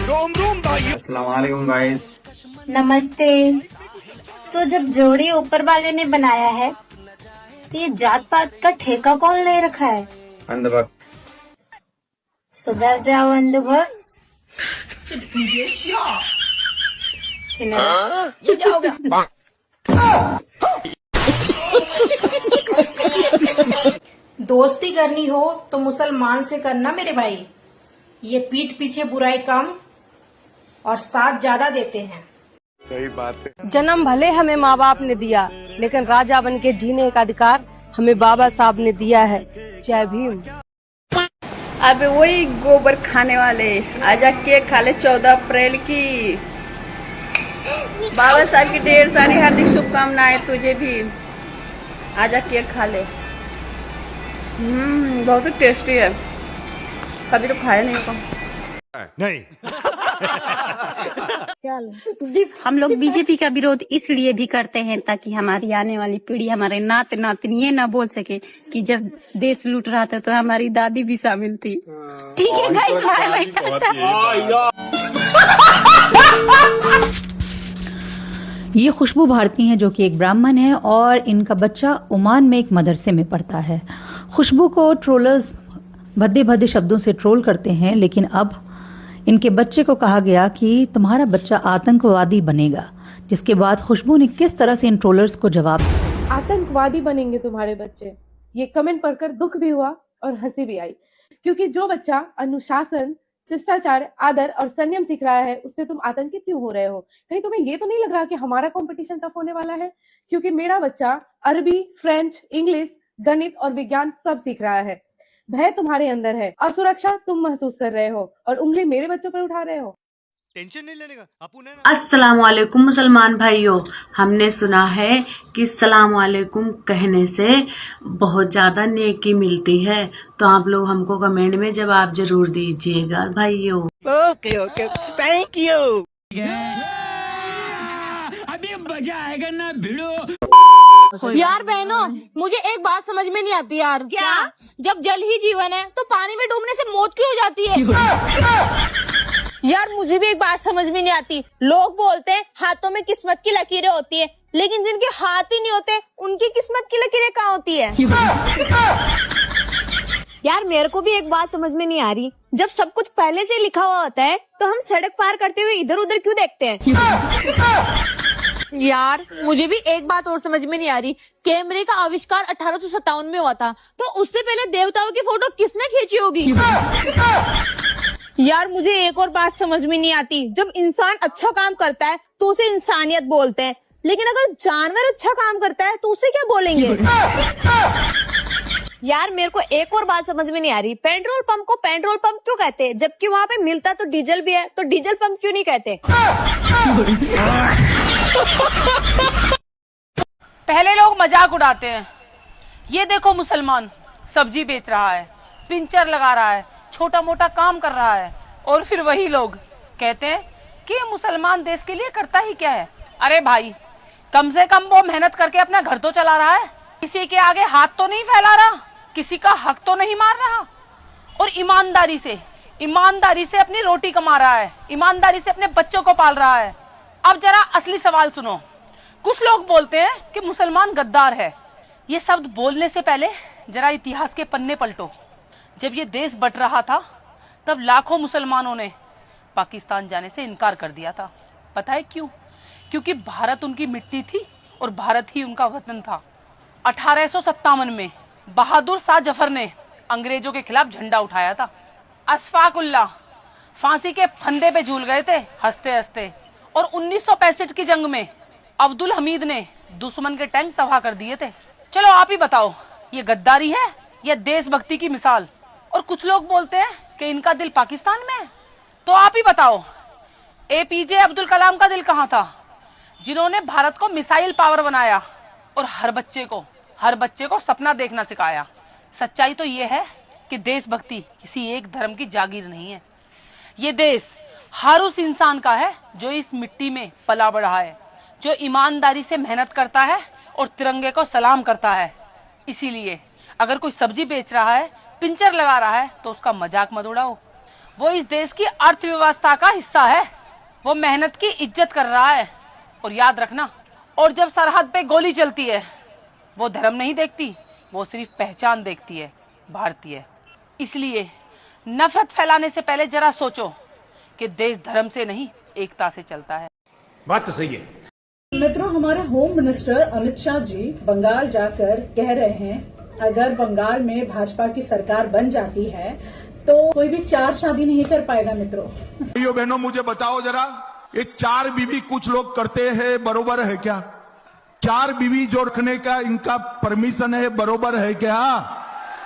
अस्सलाम वालेकुम गाइस। नमस्ते। तो जब जोड़ी ऊपर वाले ने बनाया है तो ये जात पात का ठेका कौन ले रखा है? अंधभक्त। सुधर जाओ अंधभक्त। ये क्या हो गया? दोस्ती करनी हो तो मुसलमान से करना मेरे भाई। ये पीठ पीछे बुराई कम और साथ ज्यादा देते हैं। सही बात है। जन्म भले हमें माँ बाप ने दिया, लेकिन राजा बन के जीने का अधिकार हमें बाबा साहब ने दिया है। जय भीम। अब वही गोबर खाने वाले आजा केक खा ले 14 अप्रैल की। बाबा साहब की ढेर सारी हार्दिक शुभकामनाएं तुझे भी। आजा केक खा ले। बहुत टेस्टी है, कभी तो खाया नहीं होगा। नहीं। हम लोग बीजेपी का विरोध इसलिए भी करते हैं ताकि हमारी आने वाली पीढ़ी, हमारे नात नातिन ये ना बोल सके कि जब देश लूट रहा था तो हमारी दादी भी शामिल थी। ठीक है ये खुशबू भारती हैं जो कि एक ब्राह्मण है और इनका बच्चा ओमान में एक मदरसे में पढ़ता है। खुशबू को ट्रोलर्स भद्दे भद्दे शब्दों से ट्रोल करते हैं, लेकिन अब इनके बच्चे को कहा गया कि तुम्हारा बच्चा आतंकवादी बनेगा, जिसके बाद खुशबू ने किस तरह से इन ट्रोलर्स को जवाब दिया। आतंकवादी बनेंगे तुम्हारे बच्चे। ये कमेंट पढ़कर दुख भी हुआ और हंसी भी आई, क्योंकि जो बच्चा अनुशासन, शिष्टाचार, आदर और संयम सीख रहा है उससे तुम आतंकित क्यों हो रहे हो? कहीं तुम्हें ये तो नहीं लग रहा कि हमारा कंपटीशन टफ होने वाला है? क्योंकि मेरा बच्चा अरबी, फ्रेंच, इंग्लिश, गणित और विज्ञान सब सीख रहा है। भय तुम्हारे अंदर है, असुरक्षा तुम महसूस कर रहे हो और उंगली मेरे बच्चों पर उठा रहे हो। टेंशन नहीं लेने का अपू ने। अस्सलाम वालेकुम मुसलमान भाइयों, हमने सुना है कि सलाम वालेकुम कहने से बहुत ज्यादा नेकी मिलती है, तो आप लोग हमको कमेंट में जवाब जरूर दीजिएगा भाइयों। Okay okay, thank you. अभी मजा आएगा ना भिड़ो। यार बहनों, मुझे एक बात समझ में नहीं आती यार। क्या? जब जल ही जीवन है तो पानी में डूबने से मौत क्यों हो जाती है? यार मुझे भी एक बात समझ में नहीं आती। लोग बोलते हैं हाथों में किस्मत की लकीरें होती है, लेकिन जिनके हाथ ही नहीं होते उनकी किस्मत की लकीरें कहाँ होती है? यार मेरे को भी एक बात समझ में नहीं आ रही, जब सब कुछ पहले से लिखा हुआ होता है तो हम सड़क पार करते हुए इधर उधर क्यों देखते हैं? यार मुझे भी एक बात और समझ में नहीं आ रही। कैमरे का आविष्कार 1857 में हुआ था, तो उससे पहले देवताओं की फोटो किसने खींची होगी? यार मुझे एक और बात समझ में नहीं आती। जब इंसान अच्छा काम करता है तो उसे इंसानियत बोलते हैं, लेकिन अगर जानवर अच्छा काम करता है तो उसे क्या बोलेंगे? यार मेरे को एक और बात समझ में नहीं आ रही, पेट्रोल पंप को पेट्रोल पंप क्यों कहते हैं, जबकि वहाँ पे मिलता तो डीजल भी है, तो डीजल पंप क्यों नहीं कहते? पहले लोग मजाक उड़ाते हैं, ये देखो मुसलमान सब्जी बेच रहा है, पिंचर लगा रहा है, छोटा मोटा काम कर रहा है, और फिर वही लोग कहते हैं कि ये मुसलमान देश के लिए करता ही क्या है। अरे भाई, कम से कम वो मेहनत करके अपना घर तो चला रहा है, किसी के आगे हाथ तो नहीं फैला रहा, किसी का हक तो नहीं मार रहा, और ईमानदारी से अपनी रोटी कमा रहा है, ईमानदारी से अपने बच्चों को पाल रहा है। अब जरा असली सवाल सुनो। कुछ लोग बोलते हैं कि मुसलमान गद्दार है। ये शब्द बोलने से पहले जरा इतिहास के पन्ने पलटो। जब ये देश बट रहा था तब लाखों मुसलमानों ने पाकिस्तान जाने से इनकार कर दिया था। पता है क्यों? क्योंकि भारत उनकी मिट्टी थी और भारत ही उनका वतन था। 1857 में बहादुर शाह जफर ने अंग्रेजों के खिलाफ झंडा उठाया था। अशफाकुल्लाह फांसी के फंदे पे झूल गए थे हंसते हंसते, और 1965 की जंग में अब्दुल हमीद ने दुश्मन के टैंक तबाह कर दिए थे। चलो आप ही बताओ, ये गद्दारी है या देशभक्ति की मिसाल? और कुछ लोग बोलते हैं कि इनका दिल पाकिस्तान में है, तो आप ही बताओ एपीजे अब्दुल कलाम का दिल कहाँ था, जिन्होंने भारत को मिसाइल पावर बनाया और हर बच्चे को सपना देखना सिखाया। सच्चाई तो ये है कि देशभक्ति किसी एक धर्म की जागीर नहीं है। ये देश हर उस इंसान का है जो इस मिट्टी में पला बढ़ा है, जो ईमानदारी से मेहनत करता है और तिरंगे को सलाम करता है। इसीलिए अगर कोई सब्जी बेच रहा है, पिंचर लगा रहा है, तो उसका मजाक मत उड़ाओ। वो इस देश की अर्थव्यवस्था का हिस्सा है। वो मेहनत की इज्जत कर रहा है। और याद रखना, और जब सरहद पे गोली चलती है, वो धर्म नहीं देखती, वो सिर्फ पहचान देखती है, भारतीय। इसलिए नफरत फैलाने से पहले जरा सोचो कि देश धर्म से नहीं, एकता से चलता है। बात तो सही है। मित्रों, हमारे होम मिनिस्टर अमित शाह जी बंगाल जाकर कह रहे हैं अगर बंगाल में भाजपा की सरकार बन जाती है तो कोई भी 4 शादी नहीं कर पाएगा। मित्रों, भाइयों बहनों, मुझे बताओ जरा, ये 4 बीवी कुछ लोग करते हैं, बरोबर है क्या? 4 बीवी जो रखने का इनका परमिशन है, बरोबर है क्या?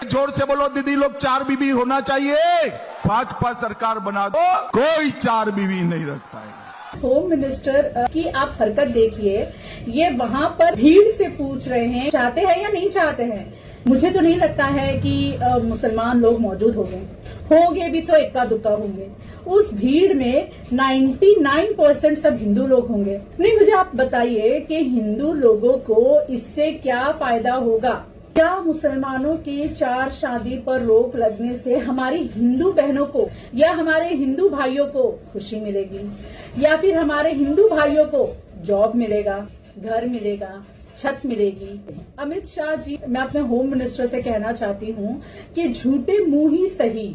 जोर से बोलो दीदी लोग, 4 बीवी होना चाहिए। भाजपा सरकार बना दो, कोई 4 बीवी नहीं रखता है। होम मिनिस्टर की आप हरकत देखिए, ये वहाँ पर भीड़ से पूछ रहे हैं चाहते हैं या नहीं चाहते हैं। मुझे तो नहीं लगता है कि मुसलमान लोग मौजूद होंगे भी तो इक्का दुक्का होंगे। उस भीड़ में 99% सब हिंदू लोग होंगे। नहीं, मुझे आप बताइए कि हिंदू लोगों को इससे क्या फायदा होगा? क्या मुसलमानों की 4 शादी पर रोक लगने से हमारी हिंदू बहनों को या हमारे हिंदू भाइयों को खुशी मिलेगी, या फिर हमारे हिंदू भाइयों को जॉब मिलेगा, घर मिलेगा, छत मिलेगी? अमित शाह जी, मैं अपने होम मिनिस्टर से कहना चाहती हूँ कि झूठे मुंह ही सही,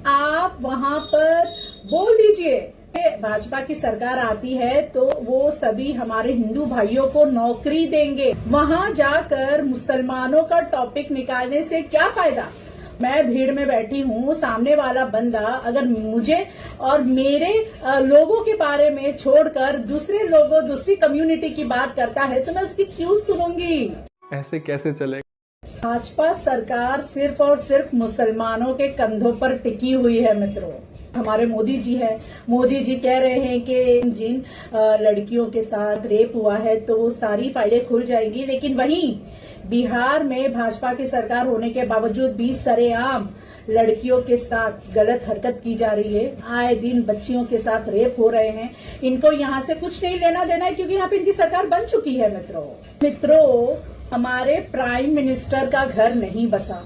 आप वहाँ पर बोल दीजिए भाजपा की सरकार आती है तो वो सभी हमारे हिंदू भाइयों को नौकरी देंगे। वहाँ जाकर मुसलमानों का टॉपिक निकालने से क्या फायदा? मैं भीड़ में बैठी हूँ, सामने वाला बंदा अगर मुझे और मेरे लोगों के बारे में छोड़कर दूसरे लोगों, दूसरी कम्युनिटी की बात करता है तो मैं उसकी क्यों सुनूंगी? ऐसे कैसे चलेगा? भाजपा सरकार सिर्फ और सिर्फ मुसलमानों के कंधों पर टिकी हुई है। मित्रों, हमारे मोदी जी है, मोदी जी कह रहे हैं कि जिन लड़कियों के साथ रेप हुआ है तो वो सारी फाइलें खुल जाएंगी, लेकिन वहीं बिहार में भाजपा की सरकार होने के बावजूद भी सरेआम लड़कियों के साथ गलत हरकत की जा रही है। आए दिन बच्चियों के साथ रेप हो रहे हैं। इनको यहाँ से कुछ नहीं लेना देना है क्योंकि यहाँ पे इनकी सरकार बन चुकी है। मित्रों, हमारे प्राइम मिनिस्टर का घर नहीं बसा,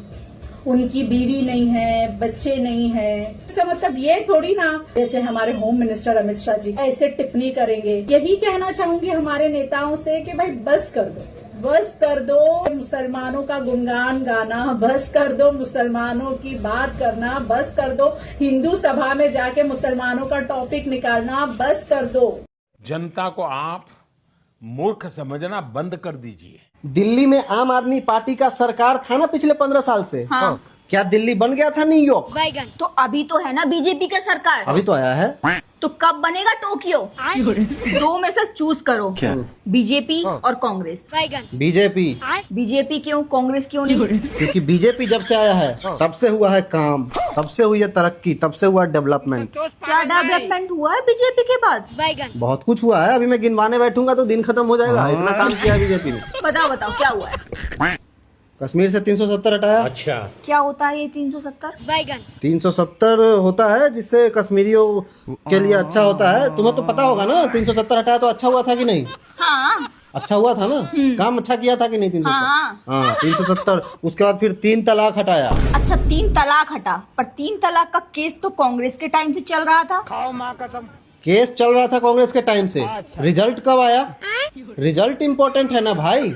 उनकी बीवी नहीं है, बच्चे नहीं है। इसका मतलब ये थोड़ी ना जैसे हमारे होम मिनिस्टर अमित शाह जी ऐसे टिप्पणी करेंगे। यही कहना चाहूंगी हमारे नेताओं से कि भाई बस कर दो मुसलमानों का गुणगान गाना, बस कर दो मुसलमानों की बात करना, बस कर दो हिंदू सभा में जाके मुसलमानों का टॉपिक निकालना, बस कर दो। जनता को आप मूर्ख समझना बंद कर दीजिए। दिल्ली में आम आदमी पार्टी का सरकार था ना पिछले 15 साल से। हाँ। क्या दिल्ली बन गया था न्यूयॉर्क? तो अभी तो है ना बीजेपी का सरकार। अभी तो आया है। तो कब बनेगा टोक्यो? 2 में से चूज करो, बीजेपी और कांग्रेस। बीजेपी क्यों, कांग्रेस क्यों नहीं? क्योंकि बीजेपी जब से आया है तब से हुआ है काम, तब से हुई है तरक्की, तब से हुआ डेवलपमेंट। क्या डेवलपमेंट हुआ है बीजेपी के बाद? बहुत कुछ हुआ है। अभी मैं गिनवाने बैठूंगा तो दिन खत्म हो जाएगा, इतना काम किया है बीजेपी ने। बताओ क्या हुआ है? कश्मीर से 370 हटाया। अच्छा, क्या होता है ये 370? 370 होता है जिससे कश्मीरियों के लिए अच्छा होता है। तुम्हें तो पता होगा ना, 370 हटाया तो अच्छा हुआ था कि नहीं? हाँ, अच्छा हुआ था ना, काम अच्छा किया था कि नहीं? 370। हाँ, 370। उसके बाद फिर 3 तलाक हटाया। अच्छा, 3 तलाक हटा, पर 3 तलाक का केस तो कांग्रेस के टाइम से चल रहा था। खाओ माँ कसम। केस चल रहा था कांग्रेस के टाइम से। रिजल्ट कब आया? रिजल्ट इम्पोर्टेंट है ना भाई।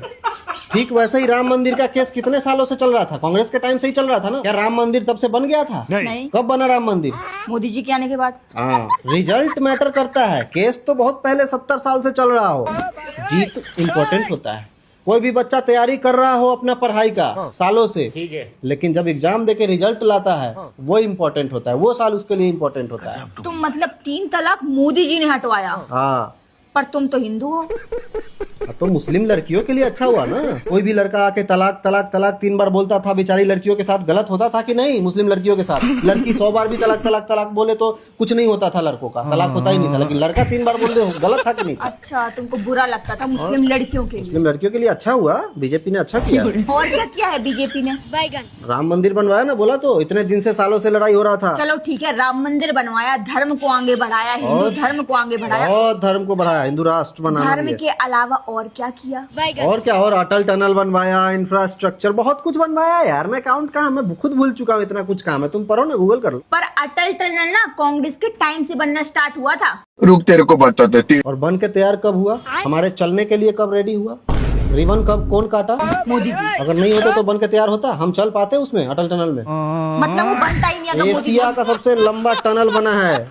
ठीक वैसे ही राम मंदिर का केस कितने सालों से चल रहा था? कांग्रेस के टाइम से ही चल रहा था ना। क्या राम मंदिर तब से बन गया था? नहीं। कब बना राम मंदिर? मोदी जी के आने के बाद। हाँ, रिजल्ट मैटर करता है। केस तो बहुत पहले 70 साल से चल रहा हो, जीत इम्पोर्टेंट होता है। कोई भी बच्चा तैयारी कर रहा हो अपना पढ़ाई का सालों से, ठीक है, लेकिन जब एग्जाम देके रिजल्ट लाता है वो इम्पोर्टेंट होता है, वो साल उसके लिए इम्पोर्टेंट होता है। तुम मतलब 3 तलाक मोदी जी ने हटवाया? हाँ, पर तुम तो हिंदू हो। तो मुस्लिम लड़कियों के लिए अच्छा हुआ ना। कोई भी लड़का आके तलाक तलाक तलाक 3 बार बोलता था, बेचारी लड़कियों के साथ गलत होता था कि नहीं? मुस्लिम लड़कियों के साथ लड़की 100 बार भी तलाक तलाक तलाक बोले तो कुछ नहीं होता था, लड़कों का तलाक होता ही नहीं था। लेकिन लड़का 3 बार बोल दे गलत था कि नहीं? अच्छा, तुमको बुरा लगता था मुस्लिम लड़कियों के लिए? मुस्लिम लड़कियों के लिए अच्छा हुआ, बीजेपी ने अच्छा किया। और क्या किया है बीजेपी ने? राम मंदिर बनवाया ना, बोला तो इतने दिन से सालों से लड़ाई हो रहा था। चलो ठीक है, राम मंदिर बनवाया, धर्म को आगे बढ़ाया, हिंदू धर्म को आगे बढ़ाया, और धर्म को बढ़ाया, हिंदू राष्ट्र बनाया। धर्म के अलावा और क्या किया? और क्या, और अटल टनल बनवाया, इंफ्रास्ट्रक्चर बहुत कुछ बनवाया यार। मैं काउंट कहाँ, मैं खुद भूल चुका हूँ, इतना कुछ काम है। तुम पढ़ो ना, गूगल कर लो। पर अटल टनल ना कांग्रेस के टाइम से बनना स्टार्ट हुआ था। रुक, तेरे को बता देती। और बन के तैयार कब हुआ? हमारे चलने के लिए कब रेडी हुआ? रिबन कब कौन काटा? मोदी जी। अगर नहीं होता तो बन के तैयार होता? हम चल पाते उसमें, अटल टनल में? मतलब वो बनता ही नहीं अगर मोदी जी। एशिया का सबसे लंबा टनल बना है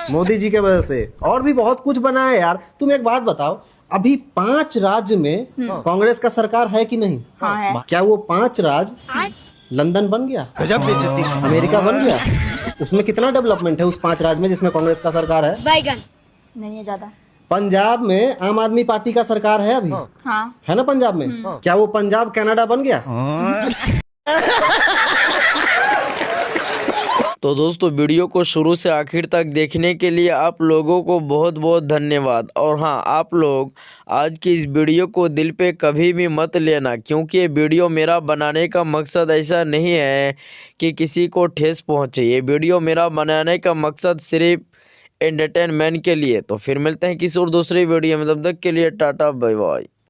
मोदी जी के वजह से। और भी बहुत कुछ बना है यार। तुम एक बात बताओ, अभी 5 राज्य में कांग्रेस का सरकार है कि नहीं? हाँ है। क्या वो 5 राज्य लंदन बन गया, अमेरिका बन गया? उसमें कितना डेवलपमेंट है उस 5 राज्य में जिसमें कांग्रेस का सरकार है? बैगन नहीं है ज्यादा। पंजाब में आम आदमी पार्टी का सरकार है अभी। हाँ है ना पंजाब में? क्या वो पंजाब कनाडा बन गया? तो दोस्तों, वीडियो को शुरू से आखिर तक देखने के लिए आप लोगों को बहुत बहुत धन्यवाद। और हाँ, आप लोग आज की इस वीडियो को दिल पे कभी भी मत लेना, क्योंकि ये वीडियो मेरा बनाने का मकसद ऐसा नहीं है कि किसी को ठेस पहुँचे। ये वीडियो मेरा बनाने का मकसद सिर्फ एंटरटेनमेंट के लिए। तो फिर मिलते हैं किसी और दूसरी वीडियो में, तब तक के लिए टाटा बाय बाय।